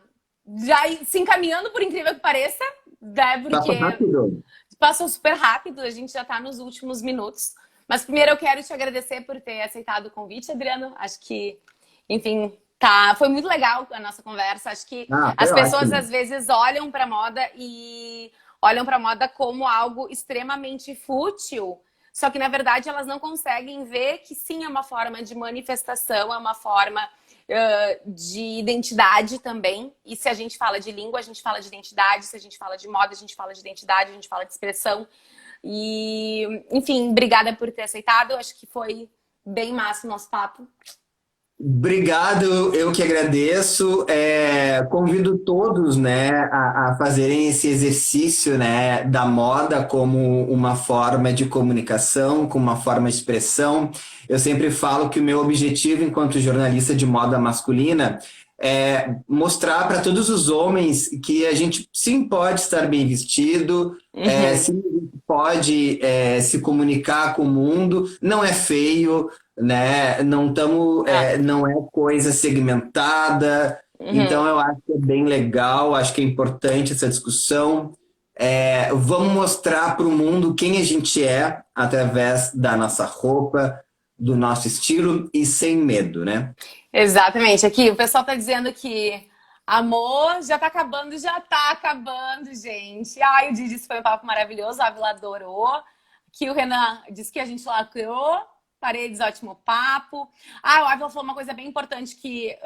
já se encaminhando, por incrível que pareça, né, Passa porque rápido. passou super rápido, a gente já tá nos últimos minutos. Mas primeiro eu quero te agradecer por ter aceitado o convite, Adriano. Acho que, enfim, foi muito legal a nossa conversa. Acho que Foi as pessoas ótimo. às vezes olham para moda e olham para moda como algo extremamente fútil, só que na verdade elas não conseguem ver que sim é uma forma de manifestação, é uma forma de identidade também. E se a gente fala de língua, a gente fala de identidade. Se a gente fala de moda, a gente fala de identidade, a gente fala de expressão. E, enfim, obrigada por ter aceitado. Acho que foi bem massa o nosso papo. Obrigado, eu que agradeço. Convido todos, né, a fazerem esse exercício, né, da moda como uma forma de comunicação, como uma forma de expressão. Eu sempre falo que o meu objetivo, enquanto jornalista de moda masculina, é mostrar para todos os homens que a gente sim pode estar bem vestido, Uhum. sim pode se comunicar com o mundo, não é feio, né? Ah, Não é coisa segmentada. uhum. Então eu acho que é bem legal, acho que é importante essa discussão. Vamos mostrar para o mundo quem a gente é através da nossa roupa, do nosso estilo e sem medo, né? Exatamente. Aqui o pessoal tá dizendo que amor já tá acabando, gente. Ai, o Didi disse que foi um papo maravilhoso, a Ávila adorou. Que o Renan disse que a gente lacrou. Paredes, ótimo papo. Ah, o Ávila falou uma coisa bem importante, que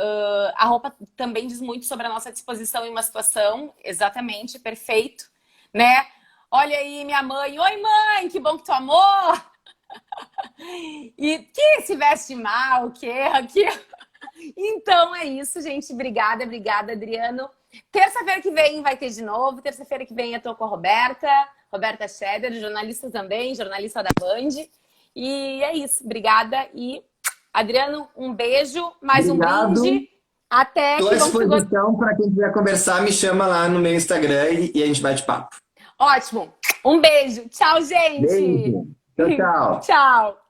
a roupa também diz muito sobre a nossa disposição em uma situação. Exatamente, perfeito. Né? Olha aí, minha mãe. Oi, mãe, que bom que tu amou. E que se veste mal, que aqui. Então é isso, gente. Obrigada, obrigada, Adriano. Terça-feira que vem vai ter de novo. Terça-feira que vem eu tô com a Roberta Scheder, jornalista também, jornalista da Band. E é isso. Obrigada. E, Adriano, um beijo, mais Obrigado. um brinde. Até Estou à disposição para quem quiser conversar, me chama lá no meu Instagram e a gente bate papo. Ótimo. Um beijo. Tchau, gente. Beijo. Tchau, tchau. Tchau.